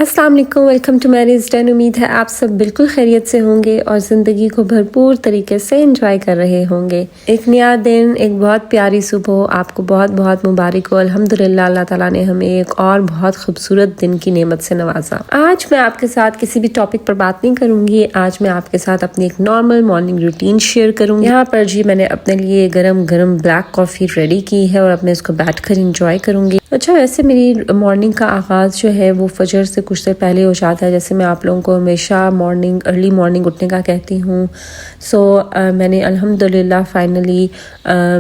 अस्सलाम वालेकुम, welcome to marriage done. उम्मीद है आप सब बिल्कुल खैरियत से होंगे और ज़िंदगी को भरपूर तरीके से एंजॉय कर रहे होंगे। एक नया दिन, एक बहुत प्यारी सुबह आपको बहुत बहुत मुबारक हो। अल्हम्दुलिल्लाह, अल्लाह ताला ने हमें एक और बहुत खूबसूरत दिन की नेमत से नवाजा। आज मैं आपके साथ किसी भी टॉपिक पर बात नहीं करूंगी। आज मैं आपके साथ अपनी एक नॉर्मल मॉर्निंग रूटीन शेयर करूंगी। यहाँ पर जी मैंने अपने लिए गरम गरम ब्लैक कॉफ़ी रेडी की है और अपने इसको बैठ कर इंजॉय करूंगी। अच्छा, वैसे मेरी मॉर्निंग का आगाज़ जो है वो फजर से कुछ देर पहले हो जाता है। जैसे मैं आप लोगों को हमेशा अर्ली मॉर्निंग उठने का कहती हूँ। मैंने अल्हम्दुलिल्लाह फाइनली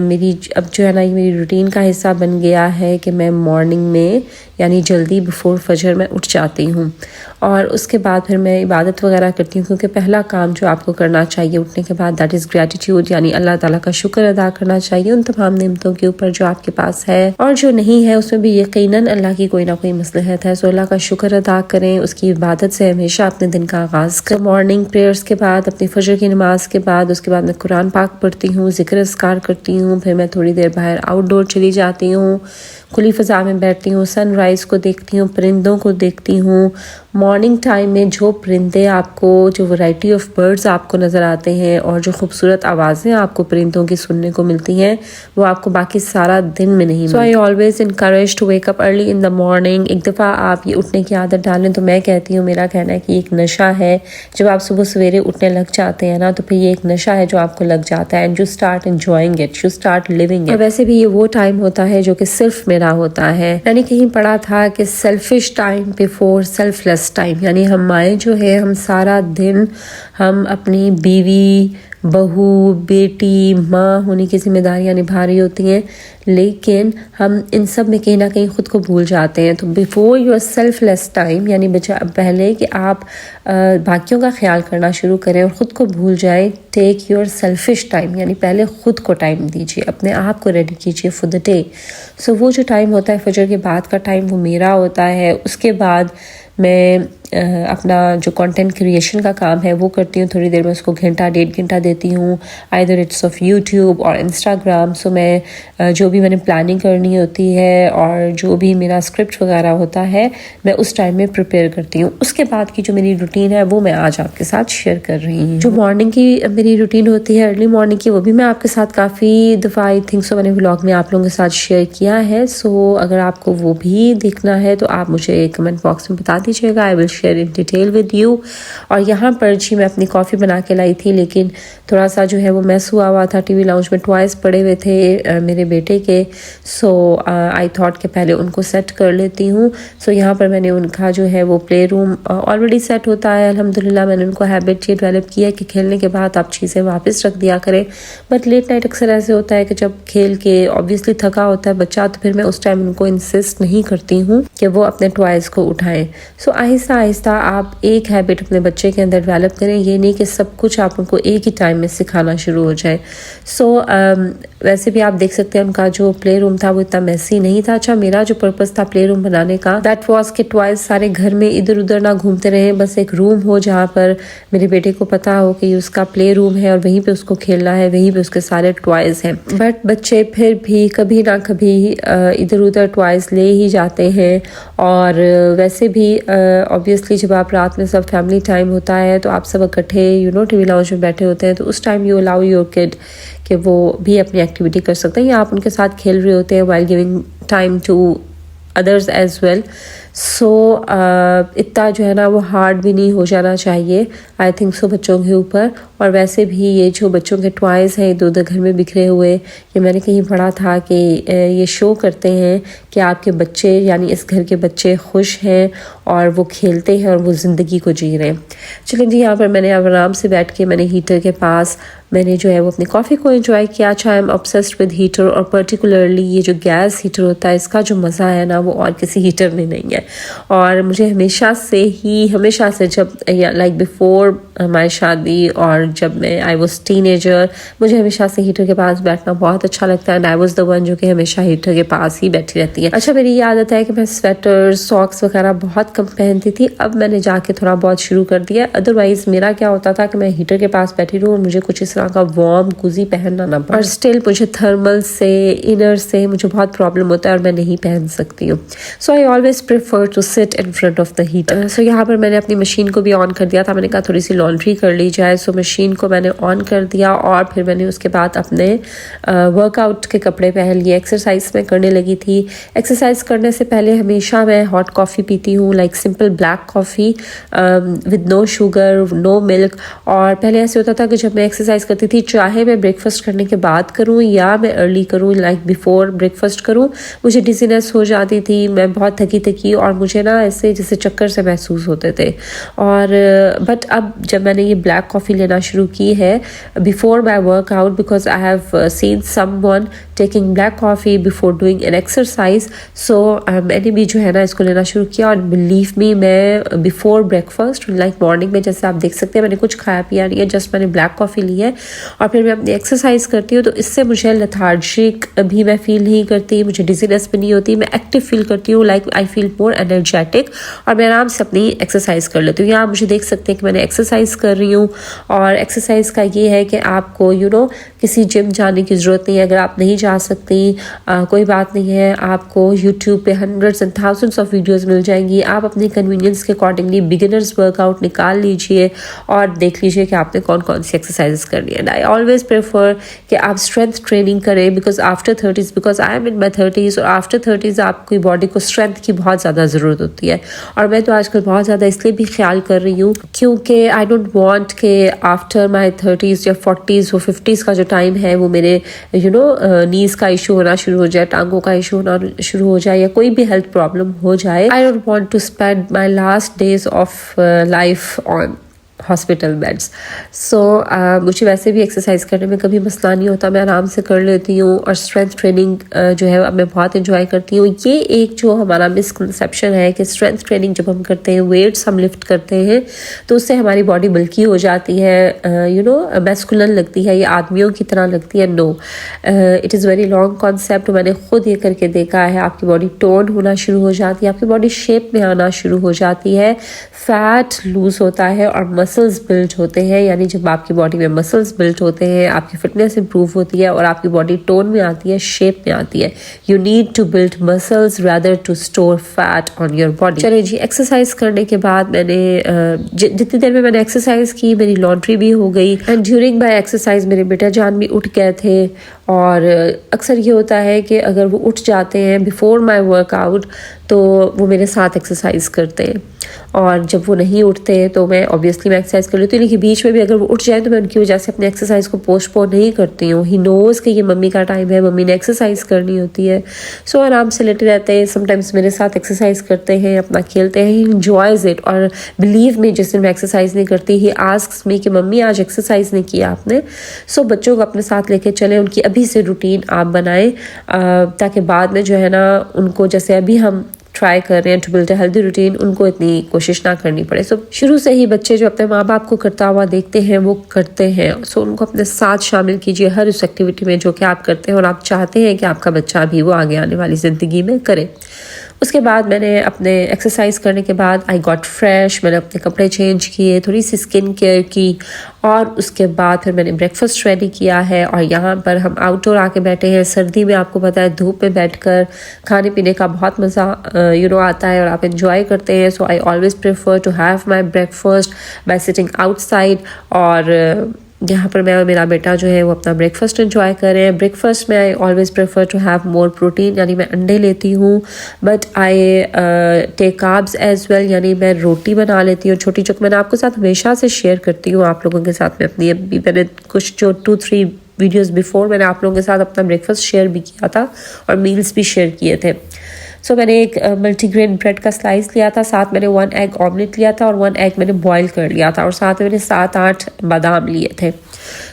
मेरी अब जो है ना ये मेरी रूटीन का हिस्सा बन गया है कि मैं मॉर्निंग में यानी जल्दी बिफोर फजर मैं उठ जाती हूँ और उसके बाद फिर मैं इबादत वगैरह करती हूँ, क्योंकि पहला काम जो आपको करना चाहिए उठने के बाद दैट इज़ ग्रैटिट्यूड, यानी अल्लाह ताला का शुक्र अदा करना चाहिए उन तमाम नेमतों के ऊपर जो आपके पास है और जो नहीं है उसमें भी यकीनन अल्लाह की कोई ना कोई मसलहत है। सो अल्लाह का शुक्र अदा करें, उसकी इबादत से हमेशा अपने दिन का आगाज़ करें। मॉर्निंग प्रेयर्स के बाद, अपनी फजर की नमाज के बाद, उसके बाद मैं कुरान पाक पढ़ती हूँ, ज़िक्र अस्कार करती हूँ, फिर मैं थोड़ी देर बाहर आउटडोर चली जाती हूँ, खुली फ़ज़ा में बैठती हूँ, सनराइज़ को देखती हूँ, परिंदों को देखती हूँ। मॉर्निंग टाइम में जो परिंदे आपको, जो वैरायटी ऑफ बर्ड्स आपको नज़र आते हैं और जो खूबसूरत आवाज़ें आपको परिंदों की सुनने को मिलती हैं वो आपको बाकी सारा दिन में नहीं मिलती। So I always encourage to wake up early in the morning. एक दफ़ा आप ये उठने की आदत डालें तो मैं कहती हूँ, मेरा कहना है कि एक नशा है। जब आप सुबह सवेरे उठने लग जाते हैं ना तो फिर ये एक नशा है जो आपको लग जाता है and you start enjoying it, you start living it. और वैसे भी ये वो टाइम होता है जो कि सिर्फ मेरा होता है। मैंने कहीं पढ़ा था कि selfish time before selfless time, यानी हम माएँ जो है हम सारा दिन हम अपनी बीवी, बहू, बेटी, माँ होने की जिम्मेदारियाँ निभा रही होती हैं, लेकिन हम इन सब में कहीं ना कहीं ख़ुद को भूल जाते हैं। तो बिफोर योर सेल्फलेस टाइम, यानी पहले कि आप बाकियों का ख्याल करना शुरू करें और ख़ुद को भूल जाएं, टेक योर सेल्फिश टाइम, यानी पहले ख़ुद को टाइम दीजिए, अपने आप को रेडी कीजिए फॉर द डे। सो वो जो टाइम होता है फजर के बाद का टाइम वो मेरा होता है। उसके बाद मैं अपना जो कंटेंट क्रिएशन का काम है वो करती हूँ। थोड़ी देर में उसको घंटा डेढ़ घंटा देती हूँ, आइदर इट्स ऑफ यूट्यूब और इंस्टाग्राम। सो मैं जो भी मैंने प्लानिंग करनी होती है और जो भी मेरा स्क्रिप्ट वगैरह होता है मैं उस टाइम में प्रिपेयर करती हूँ। उसके बाद की जो मेरी रूटीन है वो मैं आज आपके साथ शेयर कर रही हूँ। जो मॉर्निंग की मेरी रूटीन होती है अर्ली मॉर्निंग की, वो भी मैं आपके साथ काफ़ी दफ़ा आई थिंक सो मैंने व्लॉग में आप लोगों के साथ शेयर किया है। सो अगर आपको वो भी देखना है तो आप मुझे कमेंट बॉक्स में बता दीजिएगा, I will share in detail with you. और यहाँ पर जी मैं अपनी कॉफ़ी बना के लाई थी, लेकिन थोड़ा सा जो है वो मैस हुआ था। टीवी लाउंज में टॉयज़ पड़े हुए थे मेरे बेटे के। सो आई थॉट कि पहले उनको सेट कर लेती हूँ। सो यहाँ पर मैंने उनका जो है वो प्ले रूम ऑलरेडी सेट होता है। अल्हम्दुलिल्लाह मैंने उनको हैबिट ये डेवलप किया है कि खेलने के बाद आप चीज़ें वापस रख दिया करें। बट लेट नाइट अक्सर ऐसे होता है कि जब खेल के ऑब्वियसली थका होता है बच्चा, तो फिर मैं उस टाइम उनको इंसिस्ट नहीं करती हूँ कि वो अपने टॉयज़ को उठाएं। सो आहिस्ता आहिस्ता आप एक हैबिट अपने बच्चे के अंदर डेवलप करें। ये नहीं कि सब कुछ आप उनको एक ही टाइम में सिखाना शुरू हो जाए। वैसे भी आप देख सकते हैं उनका जो प्ले रूम था वो इतना मैसी नहीं था। अच्छा, मेरा जो पर्पस था प्ले रूम बनाने का दैट वाज कि टॉयज सारे घर में इधर उधर ना घूमते रहे, बस एक रूम हो जहाँ पर मेरे बेटे को पता हो कि उसका प्ले रूम है और वहीं पे उसको खेलना है, वहीं पे उसके सारे टॉयज हैं। बट बच्चे फिर भी कभी ना कभी इधर उधर टॉयज ले ही जाते हैं। और वैसे भी ऑब्वियसली जब आप रात में सब फैमिली टाइम होता है तो आप सब इकट्ठे टीवी लाउंज में बैठे होते हैं, तो उस time you allow your kid कि वो भी अपनी एक्टिविटी कर सकते हैं या आप उनके साथ खेल रहे होते हैं while giving time to others as well. So इतना जो है ना वो हार्ड भी नहीं हो जाना चाहिए आई थिंक सो बच्चों के ऊपर। और वैसे भी ये जो बच्चों के टॉयज़ हैं इधर उधर घर में बिखरे हुए, ये मैंने कहीं पढ़ा था कि ये शो करते हैं कि आपके बच्चे यानी इस घर के बच्चे खुश हैं और वो खेलते हैं और वो ज़िंदगी को जी रहे हैं। चलें जी, यहाँ पर मैंने आराम से बैठ के मैंने हीटर के पास मैंने जो है वो अपनी कॉफ़ी को एंजॉय किया। अच्छा, I am obsessed with heater और पर्टिकुलरली ये जो गैस हीटर होता है इसका जो मज़ा है ना वो और किसी हीटर में नहीं है। और मुझे हमेशा से जब लाइक बिफोर हमारी शादी और जब मैं आई वॉज टीनेजर, मुझे हमेशा से हीटर के पास बैठना बहुत अच्छा लगता है and I was the one जो कि हमेशा हीटर के पास ही बैठी रहती है। अच्छा, मेरी ये आदत है कि मैं स्वेटर सॉक्स वगैरह बहुत कम पहनती थी, अब मैंने जाके थोड़ा बहुत शुरू कर दिया। अदरवाइज़ मेरा क्या होता था कि मैं हीटर के पास बैठी रहूँ और मुझे कुछ इस तरह का वार्म गुजी पहनना ना पड़े। और स्टिल मुझे थर्मल से इनर से मुझे बहुत प्रॉब्लम होता है और मैं नहीं पहन सकती हूँ। So I always prefer to sit in front of the heater. So यहाँ पर मैंने अपनी मशीन को भी ऑन कर दिया था। मैंने कहा थोड़ी सी लॉन्ड्री कर ली जाए। सो मशीन को मैंने ऑन कर दिया और फिर मैंने उसके बाद अपने वर्कआउट के कपड़े पहन लिए। एक्सरसाइज में करने लगी थी। एक्सरसाइज करने से पहले हमेशा मैं हॉट कॉफ़ी पीती हूँ, like simple black coffee with no sugar, no milk. और पहले ऐसे होता था कि जब मैं एक्सरसाइज करती थी, चाहे मैं ब्रेकफास्ट करने के बाद करूँ या मैं अर्ली करूँ, लाइक बिफोर ब्रेकफास्ट करूँ, मुझे डिजीनेस हो जाती थी। मैं बहुत थकी थकी और मुझे ना ऐसे जैसे चक्कर से महसूस होते थे। और बट अब जब मैंने ये ब्लैक कॉफ़ी लेना शुरू की है before my workout, because I have seen someone taking black coffee before doing an exercise, so मैंने भी जो है ना इसको लेना शुरू किया। और बिलीव मी, मैं बिफोर ब्रेकफास्ट लाइक मॉर्निंग में जैसे आप देख सकते हैं मैंने कुछ खाया पिया नहीं है, जस्ट मैंने ब्लैक कॉफ़ी ली है और फिर मैं अपनी एक्सरसाइज करती हूँ। तो इससे मुझे लेथार्जिक भी मैं फील नहीं करती, मुझे डिजीनेस भी नहीं होती, मैं एक्टिव फील करती हूँ, like I feel more energetic और मैं आराम से अपनी एक्सरसाइज कर लेती हूँ। यहाँ मुझे देख सकते हैं कि मैंने एक्सरसाइज कर रही हूँ। और एक्सरसाइज का ये है कि आपको किसी जिम जाने की ज़रूरत नहीं है। अगर आप नहीं जा सकती कोई बात नहीं है, आपको यूट्यूब पे hundreds and thousands of videos मिल जाएंगी। आप अपनी कन्वीनियंस के अकॉर्डिंगली बिगिनर्स वर्कआउट निकाल लीजिए और देख लीजिए कि आपने कौन कौन सी एक्सरसाइजेस करनी है। आई ऑलवेज प्रेफर कि आप स्ट्रेंथ ट्रेनिंग करें because after 30s, because I am in my 30s और आफ्टर 30s आपकी बॉडी को स्ट्रेंथ की बहुत ज़्यादा ज़रूरत होती है। और मैं तो आजकल बहुत ज़्यादा इसलिए भी ख्याल कर रही हूँ क्योंकि आई डोंट वांट कि आफ्टर माई 30s या 40s वो 50s का जो टाइम है वो मेरे नीज का इशू होना शुरू हो जाए, टांगों का इशू होना शुरू हो जाए या कोई भी हेल्थ प्रॉब्लम हो जाए। I don't want to spend my last days of life on hospital beds. So मुझे वैसे भी एक्सरसाइज करने में कभी मसला नहीं होता, मैं आराम से कर लेती हूँ। और स्ट्रेंथ ट्रेनिंग जो है मैं बहुत इंजॉय करती हूँ। ये एक जो हमारा मिसकंसेप्शन है कि स्ट्रेंथ ट्रेनिंग जब हम करते हैं, वेट्स हम लिफ्ट करते हैं तो उससे हमारी बॉडी बल्की हो जाती है, मैस्कुलन लगती है, ये आदमियों की तरह लगती है। No, it is very long concept. मैंने खुद ये करके देखा है। आपकी बॉडी टोन होना शुरू हो जाती है, आपकी बॉडी शेप में आना शुरू हो जाती है, फैट लूज होता है और मसल्स बिल्ड होते हैं। यानी जब आपकी बॉडी में मसल्स बिल्ड होते हैं, आपकी फिटनेस इंप्रूव होती है और आपकी बॉडी टोन में आती है, शेप में आती है। You need to build muscles rather to store fat on your body. चलिए जी, एक्सरसाइज करने के बाद मैंने जितनी देर में मैंने एक्सरसाइज की मेरी लॉन्ड्री भी हो गई एंड ड्यूरिंग माई एक्सरसाइज मेरे बेटा जान भी उठ गए थे। और अक्सर ये होता है कि अगर वो उठ जाते हैं बिफोर माई वर्कआउट तो वो मेरे साथ एक्सरसाइज करते हैं और जब वो नहीं उठते तो मैं ऑब्वियसली मैं एक्सरसाइज कर लेती हूँ। लेकिन बीच में भी अगर वो उठ जाए तो मैं उनकी वजह से अपने एक्सरसाइज को पोस्टपोन नहीं करती हूँ। ही नोज़ कि ये मम्मी का टाइम है, मम्मी ने एक्सरसाइज करनी होती है। सो आराम से लेटे रहते हैं, समटाइम्स मेरे साथ एक्सरसाइज करते हैं, अपना खेलते हैं। ही इंजॉयज़ इट। और बिलीव मी, जिस दिन मैं एक्सरसाइज नहीं करती ही आस्क्स मी कि मम्मी आज एक्सरसाइज नहीं किया आपने। सो बच्चों को अपने साथ लेके चलें, उनकी अभी से रूटीन आप बनाएं ताकि बाद में जो है ना उनको, जैसे अभी हम ट्राई कर रहे हैं to build a healthy routine, उनको इतनी कोशिश ना करनी पड़े। सो शुरू से ही बच्चे जो अपने माँ बाप को करता हुआ देखते हैं वो करते हैं। सो उनको अपने साथ शामिल कीजिए हर उस एक्टिविटी में जो कि आप करते हैं और आप चाहते हैं कि आपका बच्चा भी वो आगे आने वाली ज़िंदगी में करे। उसके बाद मैंने अपने एक्सरसाइज करने के बाद आई गॉट फ्रेश, मैंने अपने कपड़े चेंज किए, थोड़ी सी स्किन केयर की और उसके बाद फिर मैंने ब्रेकफास्ट रेडी किया है। और यहाँ पर हम आउटडोर आके बैठे हैं। सर्दी में आपको पता है धूप में बैठकर खाने पीने का बहुत मज़ा आता है और आप एंजॉय करते हैं। So I always prefer to have my breakfast by sitting outside. और यहाँ पर मैं और मेरा बेटा जो है वो अपना ब्रेकफास्ट एंजॉय कर रहे हैं। ब्रेकफास्ट में I always prefer to have more protein, यानी मैं अंडे लेती हूँ but I take carbs as well, यानी मैं रोटी बना लेती हूँ छोटी, जो मैंने आपके साथ हमेशा से शेयर करती हूँ आप लोगों के साथ में अपनी। अभी मैंने कुछ जो 2-3 वीडियोज़ बिफोर मैंने आप लोगों के साथ अपना ब्रेकफास्ट शेयर भी किया था और मील्स भी शेयर किए थे। सो मैंने एक मल्टीग्रेन ब्रेड का स्लाइस लिया था, साथ मैंने 1 एग ऑमलेट लिया था और 1 एग मैंने बॉईल कर लिया था और साथ में मैंने 7-8 बादाम लिए थे।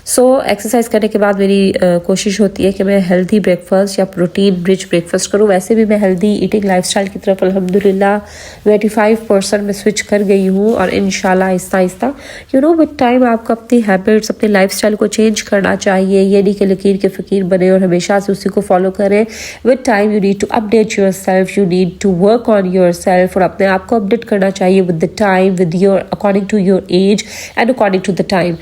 सो एक्सरसाइज करने के बाद मेरी कोशिश होती है कि मैं हेल्दी ब्रेकफास्ट या प्रोटीन रिच ब्रेकफास्ट करूँ। वैसे भी मैं हेल्दी ईटिंग लाइफस्टाइल की तरफ अल्हम्दुलिल्लाह 85% में स्विच कर गई हूँ और इंशाल्लाह आहिस्ता आहिस्ता विद टाइम आपको अपनी हैबिट्स, अपने लाइफस्टाइल को चेंज करना चाहिए। ये नहीं कि लकीर के फ़कीर बने और हमेशा से उसी को फॉलो करें। With time you need to update yourself, you need to work on yourself और अपने आप को अपडेट करना चाहिए with the time, with your according to your age and according to the time.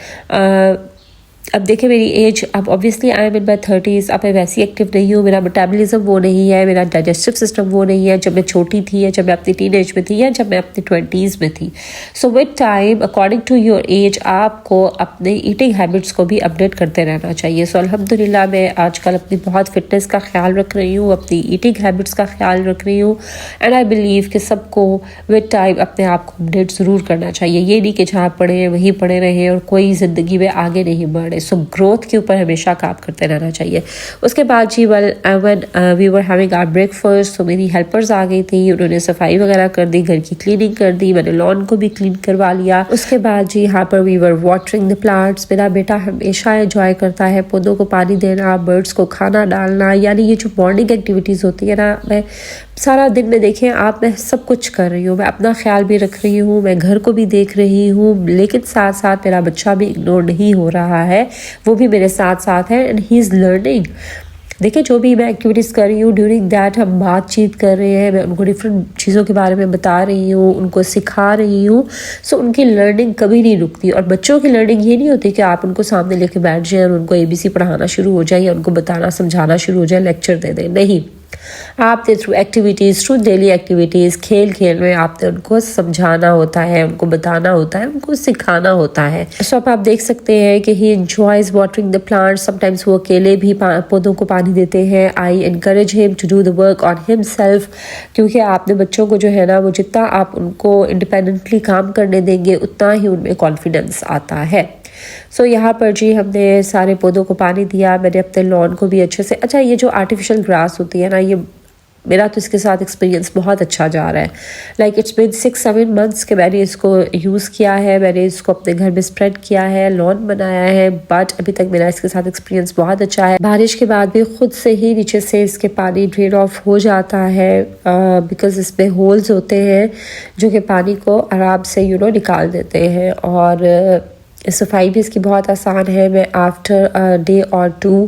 अब देखिए मेरी एज, अब obviously I am in my 30s, अब मैं वैसी एक्टिव नहीं हूँ, मेरा मेटाबॉलिज्म वो नहीं है, मेरा डाइजेस्टिव सिस्टम वो नहीं है जब मैं छोटी थी या जब मैं अपनी टीनेज में थी या जब मैं अपनी 20s में थी। So with time according to your age आपको अपने ईटिंग हैबिट्स को भी अपडेट करते रहना चाहिए। सो अल्हम्दुलिल्लाह मैं आजकल अपनी बहुत फिटनेस का ख्याल रख रही हूँ, अपनी ईटिंग हैबिट्स का ख्याल रख रही हूँ, एंड आई बिलीव कि सबको विद टाइम अपने आप को अपडेट ज़रूर करना चाहिए। ये नहीं कि जहाँ पढ़े हैं वहीं पढ़े रहे और कोई ज़िंदगी में आगे नहीं बढ़े। सो ग्रोथ के ऊपर हमेशा काम करते रहना चाहिए। उसके बाद जी when we were having our breakfast, तो मेरी हेल्पर्स आ गई थी, उन्होंने सफाई वगैरह कर दी, घर की क्लीनिंग कर दी, मैंने लॉन को भी क्लीन करवा लिया। उसके बाद जी यहाँ पर we were watering the plants. मेरा बेटा हमेशा एंजॉय करता है पौधों को पानी देना, बर्ड्स को खाना डालना, यानी ये जो मॉर्निंग एक्टिविटीज़ होती है ना, मैं सारा दिन में देखें आप, मैं सब कुछ कर रही हूँ, मैं अपना ख्याल भी रख रही हूँ, मैं घर को भी देख रही हूँ, लेकिन साथ साथ मेरा बच्चा भी इग्नोर नहीं हो रहा है, वो भी मेरे साथ साथ है एंड ही इज़ लर्निंग। देखिए जो भी मैं एक्टिविटीज़ कर रही हूँ ड्यूरिंग दैट हम बातचीत कर रहे हैं, मैं उनको डिफरेंट चीज़ों के बारे में बता रही हूँ, उनको सिखा रही हूँ। सो उनकी लर्निंग कभी नहीं रुकती। और बच्चों की लर्निंग ये नहीं होती कि आप उनको सामने लेके बैठ जाएं और उनको ABC पढ़ाना शुरू हो जाए या उनको बताना समझाना शुरू हो जाए, लेक्चर दे दें, नहीं। आपने through activities, through daily activities, खेल खेल में आपने उनको समझाना होता है, उनको बताना होता है, उनको सिखाना होता है। सो अब आप देख सकते हैं कि he enjoys watering the plants. Sometimes वो अकेले भी पौधों को पानी देते हैं। I encourage him to do the work on himself, क्योंकि आपने बच्चों को जो है ना, वो जितना आप उनको इंडिपेंडेंटली काम करने देंगे उतना ही उनमें कॉन्फिडेंस आता है। सो यहाँ पर जी हमने सारे पौधों को पानी दिया, मैंने अपने लॉन को भी अच्छे से, अच्छा ये जो आर्टिफिशियल ग्रास होती है ना, ये मेरा तो इसके साथ एक्सपीरियंस बहुत अच्छा जा रहा है। लाइक इट्स बिन 6-7 मंथ्स के मैंने इसको यूज़ किया है, मैंने इसको अपने घर में स्प्रेड किया है, लॉन बनाया है, बट अभी तक मेरा इसके साथ एक्सपीरियंस बहुत अच्छा है। बारिश के बाद भी खुद से ही नीचे से इसके पानी ड्रेन ऑफ हो जाता है, बिकॉज इसमें होल्स होते हैं जो कि पानी को आराम से निकाल देते हैं। और सफाई भी इसकी बहुत आसान है। मैं आफ्टर डे और 2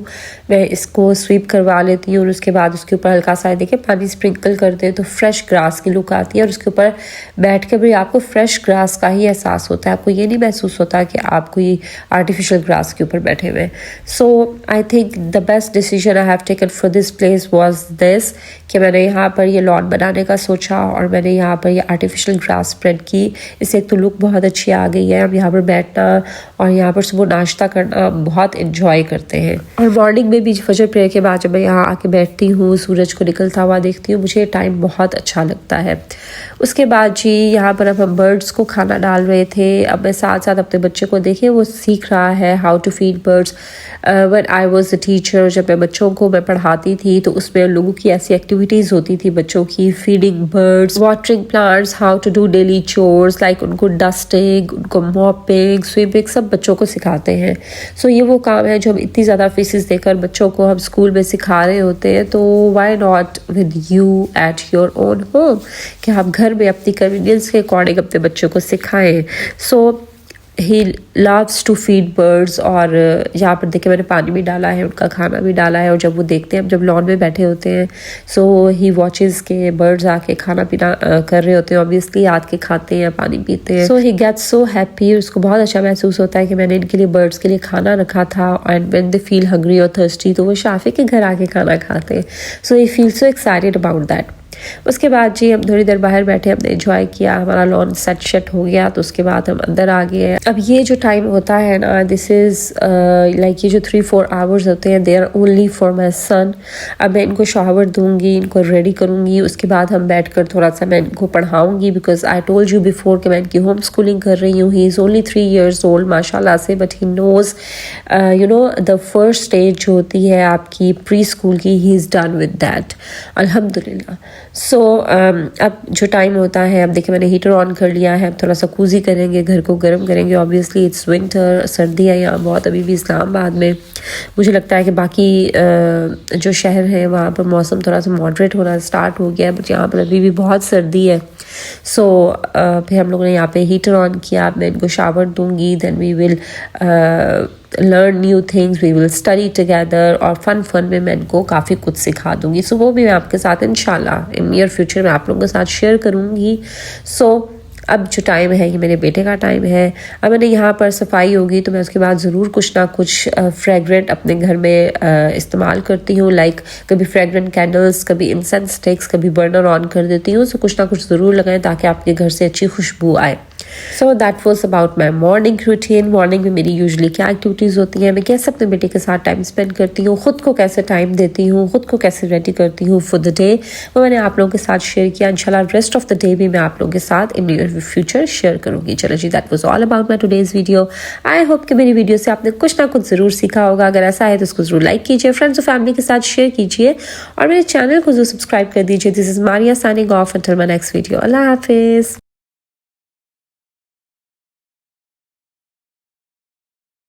मैं इसको स्वीप करवा लेती हूँ और उसके बाद उसके ऊपर हल्का सा देखिए पानी स्प्रिंकल करते हैं तो फ्रेश ग्रास की लुक आती है और उसके ऊपर बैठ के भी आपको फ्रेश ग्रास का ही एहसास होता है, आपको ये नहीं महसूस होता कि आप कोई आर्टिफिशियल ग्रास के ऊपर बैठे हुए। So I think the best decision I have taken for this place was this, कि मैंने यहाँ पर ये लॉन बनाने का सोचा और मैंने यहाँ पर ये आर्टिफिशियल ग्रास स्प्रेड की। इससे एक तो लुक बहुत अच्छी आ गई है। हम यहाँ पर बैठना और यहाँ पर सुबह नाश्ता करना बहुत एंजॉय करते हैं। और मॉर्निंग में भी फजर प्रेयर के बाद जब मैं यहाँ आके बैठती हूँ, सूरज को निकलता हुआ देखती हूँ, मुझे टाइम बहुत अच्छा लगता है। उसके बाद जी यहाँ पर अब हम बर्ड्स को खाना डाल रहे थे। अब मैं साथ साथ अपने बच्चे को देखिए वो सीख रहा है how to feed birds. When I was a teacher, जब मैं बच्चों को मैं पढ़ाती थी तो उसमें लोगों की ऐसी एक्टिविटीज़ होती थी बच्चों की, feeding birds, watering plants, how to do daily chores, like उनको डस्टिंग, उनको मॉपिंग, स्वीपिंग, सब बच्चों को सिखाते हैं। सो ये वो काम है जो हम इतनी ज़्यादा फीसेस देकर बच्चों को हम स्कूल में सिखा रहे होते हैं, तो why not with you at your own home, कि आप घर में अपनी कन्वीनियंस के अकॉर्डिंग अपने बच्चों को सिखाएं। So he loves to feed birds. और यहाँ पर देखिए मैंने पानी भी डाला है, उनका खाना भी डाला है। और जब वो देखते हैं, जब लॉन में बैठे होते हैं, सो ही वॉचेस के बर्ड्स आके खाना पीना कर रहे होते हैं, ऑब्वियसली आके खाते हैं, पानी पीते हैं। So he gets so happy, उसको बहुत अच्छा महसूस होता है कि मैंने इनके लिए, बर्ड्स के लिए खाना रखा था। And when they feel hungry और थर्स्टी तो वो शाफी के घर आके खाना खाते हैं। So he feel so excited about that. उसके बाद जी हम थोड़ी देर बाहर बैठे, हमने एंजॉय किया, हमारा लॉन सेट हो गया, तो उसके बाद हम अंदर आ गए। अब ये जो टाइम होता है ना, दिस इज़ लाइक ये जो 3-4 आवर्स होते हैं, they are only for my son. अब मैं इनको शावर दूंगी, इनको रेडी करूँगी, उसके बाद हम बैठ कर थोड़ा सा मैं इनको पढ़ाऊँगी, because I told you before कि मैं इनकी होम स्कूलिंग कर रही हूँ। He is only 3 years old माशाल्लाह से, but he knows the first stage जो होती है आपकी प्री स्कूल की, he is done with that अल्हम्दुलिल्लाह। सो अब जो टाइम होता है, अब देखिए मैंने हीटर ऑन कर लिया है, अब थोड़ा सा कूजी करेंगे, घर को गर्म करेंगे। ऑब्वियसली इट्स विंटर, सर्दी है यहाँ बहुत अभी भी इस्लामाबाद में। मुझे लगता है कि बाकी जो शहर है वहाँ पर मौसम थोड़ा सा मॉडरेट होना स्टार्ट हो गया है, बट यहाँ पर अभी भी बहुत सर्दी है। सो फिर हम लोगों ने यहाँ पे हीटर ऑन किया, मैं इनको शावर दूंगी, then we will learn new things, we will study together, और फन में मैं इनको काफ़ी कुछ सिखा दूंगी। सो वो भी मैं आपके साथ इंशाल्लाह इन नियर फ्यूचर में आप लोगों के साथ शेयर करूँगी। सो अब जो टाइम है ये मेरे बेटे का टाइम है। अब मैंने यहाँ पर सफाई होगी तो मैं उसके बाद ज़रूर कुछ ना कुछ फ्रेगरेंट अपने घर में इस्तेमाल करती हूँ। लाइक कभी फ्रेगरेंट कैंडल्स, कभी इंसेंस स्टिक्स, कभी बर्नर ऑन कर देती हूँ। सो कुछ ना कुछ ज़रूर लगाएं ताकि आपके घर से अच्छी खुशबू आए। So that was about my morning routine. Morning में मेरी यूजली क्या एक्टिविटीज़ होती हैं, मैं कैसे अपने बेटे के साथ टाइम स्पेंड करती हूँ, खुद को कैसे टाइम देती हूँ, खुद को कैसे रेडी करती हूँ फॉर द डे, वो मैंने आप लोगों के साथ शेयर किया। इंशाल्लाह रेस्ट ऑफ द डे भी मैं आप लोगों के साथ इन नियर फ्यूचर शेयर करूँगी। चलो जी, that was all about my today's video. I hope कि मेरी वीडियो से आपने कुछ ना कुछ ज़रूर सीखा होगा। अगर ऐसा है तो उसको ज़रूर लाइक कीजिए, फ्रेंड्स और फैमिली के साथ शेयर कीजिए और मेरे चैनल को ज़रूर सब्सक्राइब कर दीजिए। This is Maria signing off until my next video. अल्लाह हाफिज़।